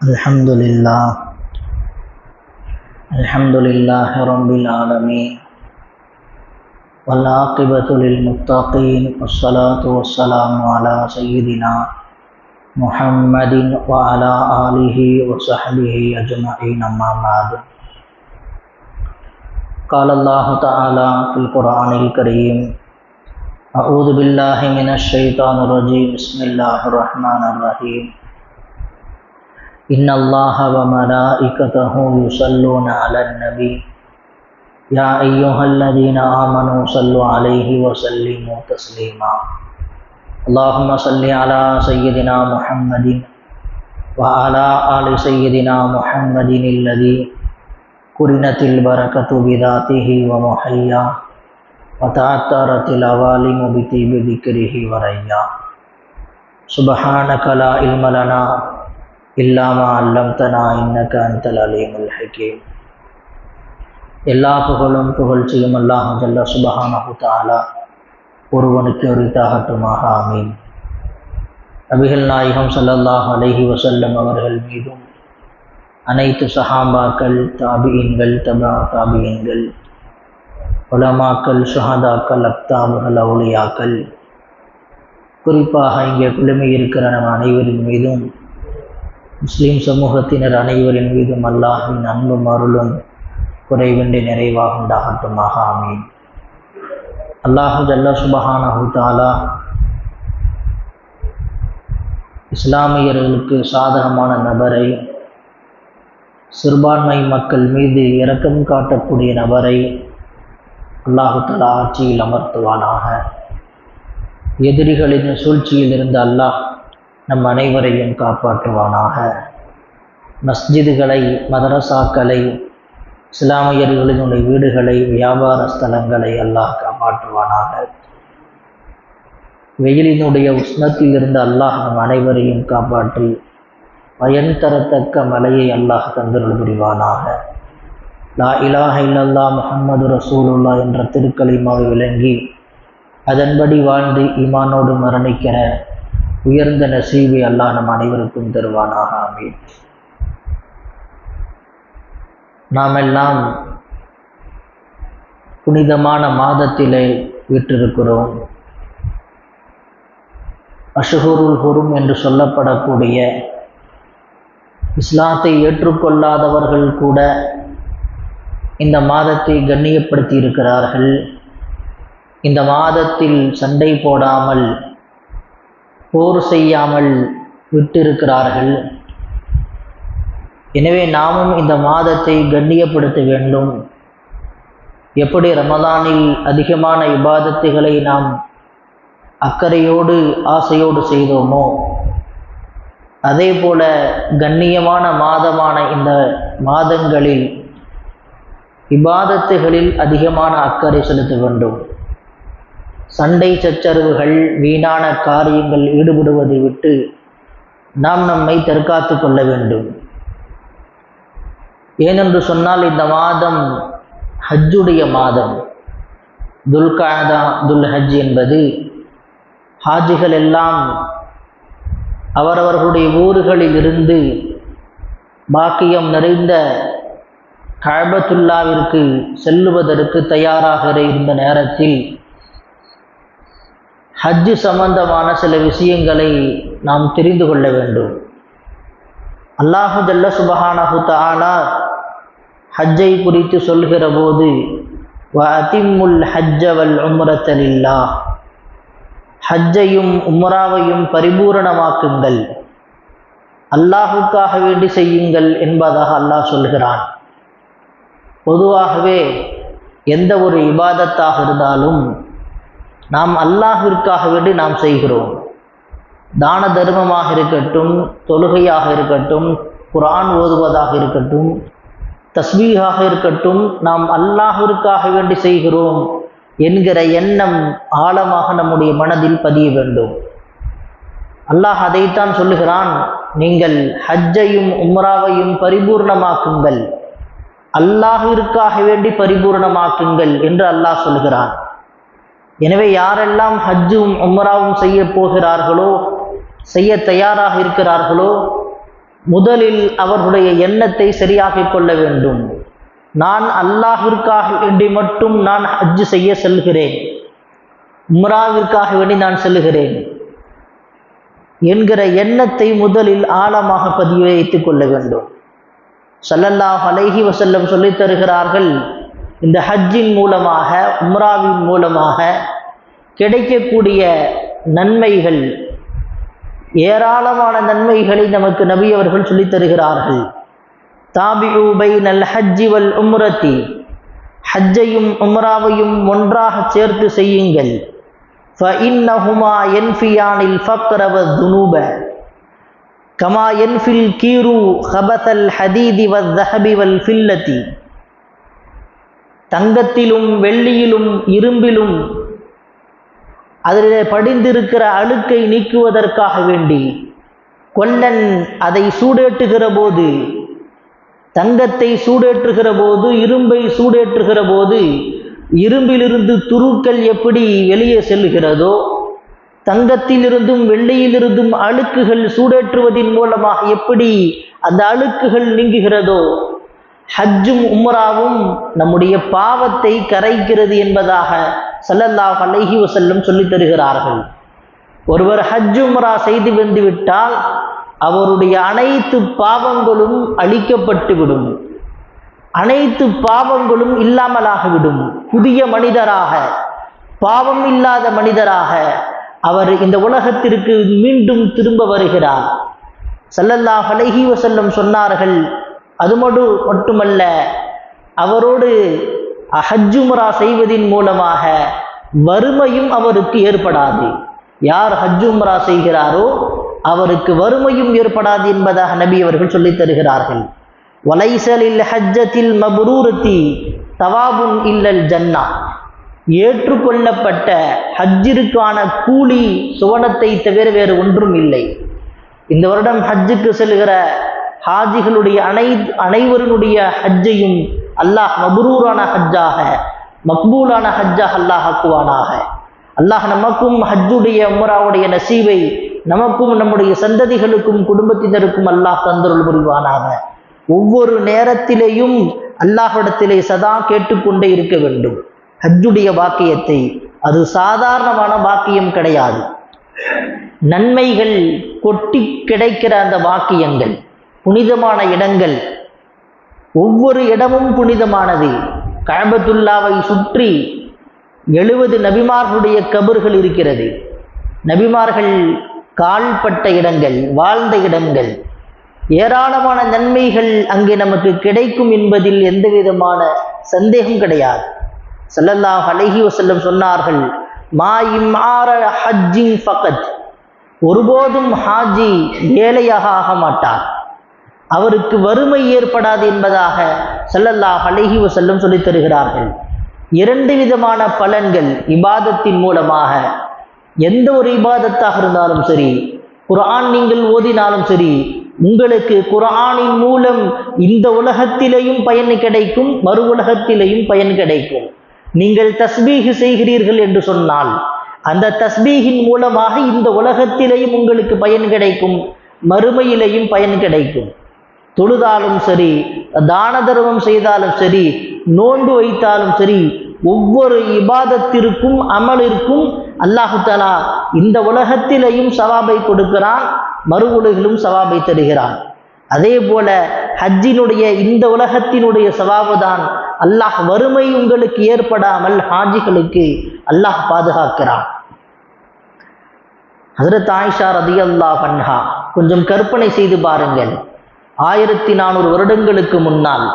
Alhamdulillah Rabbil Alameen wal aqibatu lil muttaqin wassalatu wassalamu ala sayyidina Muhammadin wa ala alihi wa sahbihi ajma'in amma ba'du. Qala Allah ta'ala fil Qur'anil Kareem A'udhu billahi minash shaitanir rajim. Bismillahir rahmanir rahim. Inna Allaha wa malaikatahu yusalluna 'alan nabi ya ayyuhalladhina amanu sallu 'alaihi wa sallimu taslima. Allahumma salli ala sayyidina Muhammadin wa ala ali sayyidina Muhammadin alladhi kurinatil barakatu bidatihi wa muhayya wa ta'attaratil awalimu bitibi dhikrihi wa rayya. Subhanaka la ilma lana illa ma 'allamtana innaka antal alimul hakim. எல்லா புகழும் புகழ்ச்சியும் அல்லாஹ் ஜல்ல சுப்ஹானஹு தஆலா ஒருவனுக்கு உரித்தாகட்டுமாக. ஆமீன். நபிகள் நாயகம் ஸல்லல்லாஹு அலைஹி வஸல்லம் அவர்கள் மீதும் அனைத்து சஹாபாக்கள், தாபிஈன்கள், தபா தாபிஈன்கள், உலமாக்கள், ஷுஹதாக்கள், அக்தாபுகள், அவுலியாக்கள், குறிப்பாக இங்கே குழுமி இருக்கிற நம் அனைவரின் மீதும், முஸ்லீம் சமூகத்தினர் அனைவரின் மீதும் அல்லாஹ்வின் அன்பும் அருளும் குறைவின்றி நிறைவாக உண்டாகட்டுமாக. ஆமீன். அல்லாஹு ஜல்ல சுப்ஹானஹு தஆலா இஸ்லாமியர்களுக்கு சாதகமான நபரை, சிறுபான்மை மக்கள் மீது இரக்கம் காட்டக்கூடிய நபரை அல்லாஹு தஆலா ஆட்சியில் அமர்த்துவானாக. எதிரிகளின் சூழ்ச்சியில் இருந்து அல்லாஹ் நம் அனைவரையும் காப்பாற்றுவானாக. மஸ்ஜிதுகளை, மதரசாக்களை, இஸ்லாமியர்களினுடைய வீடுகளை, வியாபார ஸ்தலங்களை அல்லாஹ் காப்பாற்றுவானாக. வெயிலினுடைய உஷ்ணத்தில் இருந்து அல்லாஹ் நம் அனைவரையும் காப்பாற்றி பயன் தரத்தக்க மலையை அல்லாஹ் தந்தருள் புரிவானாக. லா இலாஹ இல்லல்லாஹ் முஹம்மது ரசூலுல்லாஹ் என்ற திருக்கலிமாவை விளங்கி அதன்படி வாழ்ந்து ஈமானோடு மரணிக்கிற உயர்ந்த நசீபை அல்லாஹ் நம் அனைவருக்கும் தருவானாக. ஆமீன். நாம் எல்லாம் புனிதமான மாதத்திலே வீற்றிருக்கிறோம். அஷ்ஹுருல் ஹுரும் என்று சொல்லப்படக்கூடிய இஸ்லாத்தை ஏற்றுக்கொள்ளாதவர்கள் கூட இந்த மாதத்தை கண்ணியப்படுத்தி இருக்கிறார்கள். இந்த மாதத்தில் சண்டை போடாமல், போர் செய்யாமல் விட்டிருக்கிறார்கள். எனவே நாமும் இந்த மாதத்தை கண்ணியப்படுத்த வேண்டும். எப்படி ரமதானில் அதிகமான இபாதத்துகளை நாம் அக்கறையோடு ஆசையோடு செய்தோமோ, அதே போல கண்ணியமான மாதமான இந்த மாதங்களில் இபாதத்துகளில் அதிகமான அக்கறை செலுத்த வேண்டும். சண்டை சச்சரவுகள், வீணான காரியங்கள் ஈடுபடுவதை விட்டு நாம் நம்மை தற்காத்து கொள்ள வேண்டும். ஏனென்று சொன்னால் இந்த மாதம் ஹஜ்ஜுடைய மாதம். துல்காதா, துல் ஹஜ் என்பது ஹாஜிகள் எல்லாம் அவரவர்களுடைய ஊர்களில் இருந்து பாக்கியம் நிறைந்த கஅபத்துல்லாவிற்கு செல்லுவதற்கு தயாராக இருந்த நேரத்தில் ஹஜ் சம்பந்தமான சில விஷயங்களை நாம் தெரிந்து கொள்ள வேண்டும். அல்லாஹு ஜல்ல சுப்ஹானஹு தஆலா ஹஜ்ஜை குறித்து சொல்கிற போது வ அதிம்முல் ஹஜ்ஜ வல் உம்ரத லில்லாஹ், ஹஜ்ஜையும் உம்ராவையும் பரிபூரணமாக்குங்கள், அல்லாஹுக்காக வேண்டி செய்யுங்கள் என்பதாக அல்லாஹ் சொல்கிறான். பொதுவாகவே எந்த ஒரு இபாதத்தாக இருந்தாலும் நாம் அல்லாஹ்விற்காக வேண்டி நாம் செய்கிறோம். தான தர்மமாக இருக்கட்டும், தொழுகையாக இருக்கட்டும், குர்ஆன் ஓதுவதாக இருக்கட்டும், தஸ்பீஹாக இருக்கட்டும், நாம் அல்லாஹ்விற்காக வேண்டி செய்கிறோம் என்கிற எண்ணம் ஆழமாக நம்முடைய மனதில் பதிய வேண்டும். அல்லாஹ் அதைத்தான் சொல்லுகிறான், நீங்கள் ஹஜ்ஜையும் உம்ராவையும் பரிபூர்ணமாக்குங்கள், அல்லாஹ்விற்காக வேண்டி பரிபூர்ணமாக்குங்கள் என்று அல்லாஹ் சொல்கிறான். எனவே யாரெல்லாம் ஹஜ்ஜும் உம்ராவும் செய்ய போகிறார்களோ, செய்ய தயாராக இருக்கிறார்களோ, முதலில் அவர்களுடைய எண்ணத்தை சரியாக்கிக் கொள்ள வேண்டும். நான் அல்லாஹ்விற்காக வேண்டி மட்டும் நான் ஹஜ் செய்ய செல்கிறேன், உம்ராவிற்காக வேண்டி நான் செல்கிறேன் என்கிற எண்ணத்தை முதலில் ஆழமாக பதிய வைத்துக் கொள்ள வேண்டும். ஸல்லல்லாஹு அலைஹி வஸல்லம் சொல்லித் தருகிறார்கள், இந்த ஹஜ்ஜின் மூலமாக உம்ராவின் மூலமாக கிடைக்கக்கூடிய நன்மைகள், ஏராளமான நன்மைகளை நமக்கு நபி அவர்கள் சொல்லித் தருகிறார்கள். தாபிஉ பைனல் ஹஜ்ஜி வல் உம்ரதி, ஹஜ்ஜையும் உம்ராவையும் ஒன்றாக சேர்த்து செய்யுங்கள். ஃபஇன்னஹுமா யன்ஃபியானில் ஃபக்ர வதுனூப கமா யன்ஃபில் கீரு ஹபதல் ஹதீதி வஸ்ஸஹபி வல் ஃபில்லதி. தங்கத்திலும் வெள்ளியிலும் இரும்பிலும் அதிலே படிந்திருக்கிற அழுக்கை நீக்குவதற்காக வேண்டி கொல்லன் அதை சூடேற்றுகிற போது, தங்கத்தை சூடேற்றுகிற போது, இரும்பை சூடேற்றுகிற போது இரும்பிலிருந்து துருக்கள் எப்படி வெளியே செல்கிறதோ, தங்கத்திலிருந்தும் வெள்ளியிலிருந்தும் அழுக்குகள் சூடேற்றுவதின் மூலமாக எப்படி அந்த அழுக்குகள் நீங்குகிறதோ, ஹஜ்ஜும் உம்ராவும் நம்முடைய பாவத்தை கரைக்கிறது என்பதாக ஸல்லல்லாஹு அலைஹி வஸல்லம் சொல்லித் தருகிறார்கள். ஒருவர் ஹஜ் உம்ரா செய்து வந்துவிட்டால் அவருடைய அனைத்து பாவங்களும் அழிக்கப்பட்டுவிடும், அனைத்து பாவங்களும் இல்லாமலாகிவிடும். புதிய மனிதராக, பாவம் இல்லாத மனிதராக அவர் இந்த உலகத்திற்கு மீண்டும் திரும்ப வருகிறார். ஸல்லல்லாஹு அலைஹி வஸல்லம் சொன்னார்கள், அது மட்டுமல்ல, அவரோடு ஹஜ் உம்ரா செய்வதின் மூலமாக வறுமையும் அவருக்கு ஏற்படாது. யார் ஹஜ் உம்ரா செய்கிறாரோ அவருக்கு வறுமையும் ஏற்படாது என்பதாக நபி அவர்கள் சொல்லித் தருகிறார்கள். வலைசலில் ஹஜ்ஜத்தில் மப்ரூரத்தி தவாபுன் இல்லல் ஜன்னா, ஏற்றுக்கொள்ளப்பட்ட ஹஜ்ஜிற்கான கூலி சுவனத்தை தவிர வேறு ஒன்றும் இல்லை. இந்த வருடம் ஹஜ்ஜுக்கு செல்கிற ஹாஜிகளுடைய அனைவருடைய ஹஜ்ஜையும் அல்லாஹ் மப்ரூரான ஹஜ்ஜாக, மக்பூலான ஹஜ்ஜாக அல்லாஹ் ஆக்குவானாக. அல்லாஹ் நமக்கும் ஹஜ்ஜுடைய உம்ராவுடைய நசீவை நமக்கும் நம்முடைய சந்ததிகளுக்கும் குடும்பத்தினருக்கும் அல்லாஹ் தந்தருள் புரிவானாக. ஒவ்வொரு நேரத்திலேயும் அல்லாஹ்விடத்திலே சதா கேட்டுக்கொண்டே இருக்க வேண்டும் ஹஜ்ஜுடைய பாக்கியத்தை. அது சாதாரணமான பாக்கியம் கிடையாது. நன்மைகள் கொட்டி கிடைக்கிற அந்த பாக்கியங்கள், புனிதமான இடங்கள், ஒவ்வொரு இடமும் புனிதமானது. கஅபத்துல்லாவை சுற்றி 70 நபிமார்களுடைய கபர்கள் இருக்கிறது. நபிமார்கள் கால்பட்ட இடங்கள், வாழ்ந்த இடங்கள், ஏராளமான நன்மைகள் அங்கே நமக்கு கிடைக்கும் என்பதில் எந்த விதமான சந்தேகம் கிடையாது. ஸல்லல்லாஹு அலைஹி வஸல்லம் சொன்னார்கள், மா இம்ஆர ஹஜ்ஜின் ஃபகத், ஒருபோதும் ஹாஜி ஏழையாக ஆக மாட்டார், அவருக்கு வறுமை ஏற்படாது என்பதாக ஸல்லல்லாஹு அலைஹி வஸல்லம் சொல்லித் தருகிறார்கள். 2 விதமான பலன்கள் இபாதத்தின் மூலமாக. எந்த ஒரு இபாதத்தாக இருந்தாலும் சரி, குர்ஆன் நீங்கள் ஓதினாலும் சரி, உங்களுக்கு குர்ஆனின் மூலம் இந்த உலகத்திலேயும் பயன் கிடைக்கும், மறு உலகத்திலேயும் பயன் கிடைக்கும். நீங்கள் தஸ்பீஹ் செய்கிறீர்கள் என்று சொன்னால் அந்த தஸ்பீஹின் மூலமாக இந்த உலகத்திலேயும் உங்களுக்கு பயன் கிடைக்கும், மறுமையிலேயும் பயன் கிடைக்கும். தொழுதாலும் சரி, தான தர்மம் செய்தாலும் சரி, நோன்பு வைத்தாலும் சரி, ஒவ்வொரு இபாதத்திற்கும் அமலிற்கும் அல்லாஹு தஆலா இந்த உலகத்திலேயும் சவாபை கொடுக்கிறான், மறு உலகிலும் சவாபை தருகிறான். அதே போல ஹஜ்ஜினுடைய இந்த உலகத்தினுடைய சவாபு தான் அல்லாஹ் வறுமை உங்களுக்கு ஏற்படாமல் ஹாஜிகளுக்கு அல்லாஹ் பாதுகாக்கிறான். ஹஜ்ரத் ஆயிஷா ரலியல்லாஹு அன்ஹா, கொஞ்சம் கற்பனை செய்து பாருங்கள், 1400 வருடங்களுக்கு முன்னால்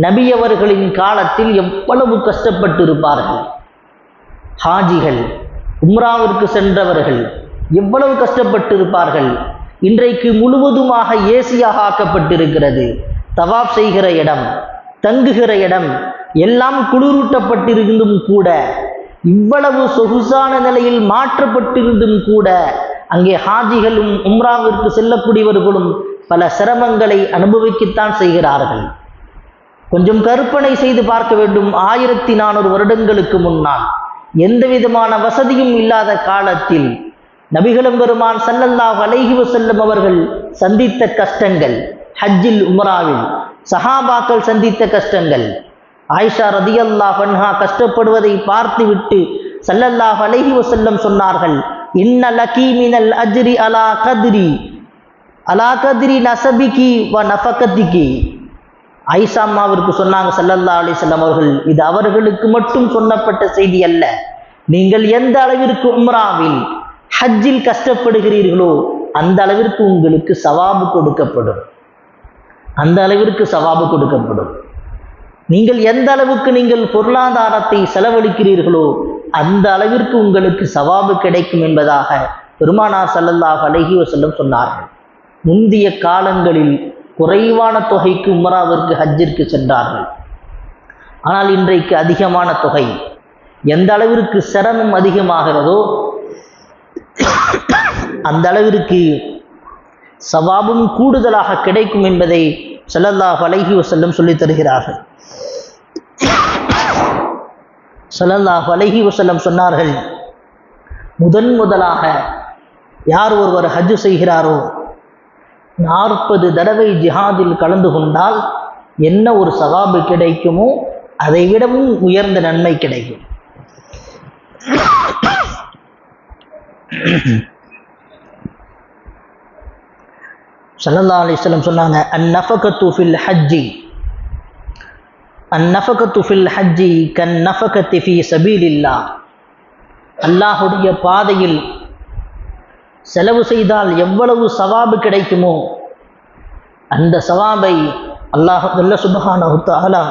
நபி அவர்களின் காலத்தில் எவ்வளவு கஷ்டப்பட்டு இருப்பார்கள். ஹாஜிகள், உம்ராவிற்கு சென்றவர்கள் எவ்வளவு கஷ்டப்பட்டு இருப்பார்கள். இன்றைக்கு முழுவதுமாக ஏசியாக ஆக்கப்பட்டிருக்கிறது. தவாப் செய்கிற இடம், தங்குகிற இடம் எல்லாம் குளிரூட்டப்பட்டிருந்தும் கூட, இவ்வளவு சொகுசான நிலையில் மாற்றப்பட்டிருந்தும் கூட, அங்கே ஹாஜிகளும் உம்ராவிற்கு செல்லக்கூடியவர்களும் பல சிரமங்களை அனுபவிக்கத்தான் செய்கிறார்கள். கொஞ்சம் கற்பனை செய்து பார்க்க வேண்டும். 1400 வருடங்களுக்கு முன்னால் எந்த விதமான வசதியும் இல்லாத காலத்தில் நபிகளும் பெருமான் ஸல்லல்லாஹு அலைஹி வஸல்லம் அவர்கள் சந்தித்த கஷ்டங்கள், ஹஜ்ஜில் உம்ராவில் சஹாபாக்கள் சந்தித்த கஷ்டங்கள். ஆயிஷா ரதியல்லாஹு அன்ஹா கஷ்டப்படுவதை பார்த்துவிட்டு ஸல்லல்லாஹு அலைஹி வஸல்லம் சொன்னார்கள், இன்ன லகி மினல் அஜ்ரி அலா கத்ரி நஸபிகி வ நஃபகதிகி. ஆயிஷா அம்மாவிற்கு சொன்னாங்க ஸல்லல்லாஹு அலைஹி வஸல்லம் அவர்கள், இது அவர்களுக்கு மட்டும் சொல்லப்பட்ட செய்தி அல்ல. நீங்கள் எந்த அளவிற்கு உம்ராவில் ஹஜ்ஜில் கஷ்டப்படுகிறீர்களோ அந்த அளவிற்கு உங்களுக்கு சவாபு கொடுக்கப்படும். அந்த அளவிற்கு சவாபு கொடுக்கப்படும். நீங்கள் எந்த அளவுக்கு நீங்கள் பொருளாதாரத்தை செலவழிக்கிறீர்களோ அந்த அளவிற்கு உங்களுக்கு சவாபு கிடைக்கும் என்பதாக பெருமானார் ஸல்லல்லாஹு அலைஹி வஸல்லம் சொன்னார்கள். முந்திய காலங்களில் குறைவான தொகைக்கு உம்ராவிற்கு ஹஜ்ஜிற்கு சென்றார்கள். ஆனால் இன்றைக்கு அதிகமான தொகை. எந்த அளவிற்கு சிரமம் அதிகமாகிறதோ அந்த அளவிற்கு சவாபும் கூடுதலாக கிடைக்கும் என்பதை ஸல்லல்லாஹு அலைஹி வஸல்லம் சொல்லித் தருகிறார்கள். ஸல்லல்லாஹு அலைஹி வஸல்லம் சொன்னார்கள், முதலாக யார் ஒருவர் ஹஜ் செய்கிறாரோ 40 தடவை ஜிஹாதில் கலந்து கொண்டால் என்ன ஒரு சவாபு கிடைக்குமோ அதை விடவும் உயர்ந்த நன்மை கிடைக்கும். ஸல்லல்லாஹு அலைஹி வஸல்லம் சொன்னாங்க, அந்நஃபகத்து ஃபில் ஹஜ்ஜி கன்னஃபகத்தி ஃபீ சபீலில்லாஹ். அல்லாஹ்வுடைய பாதையில் செலவு செய்தால் எவ்வளவு சவாபு கிடைக்குமோ அந்த சவாபை அல்லாஹ் சுப்ஹானஹு வ தஆலா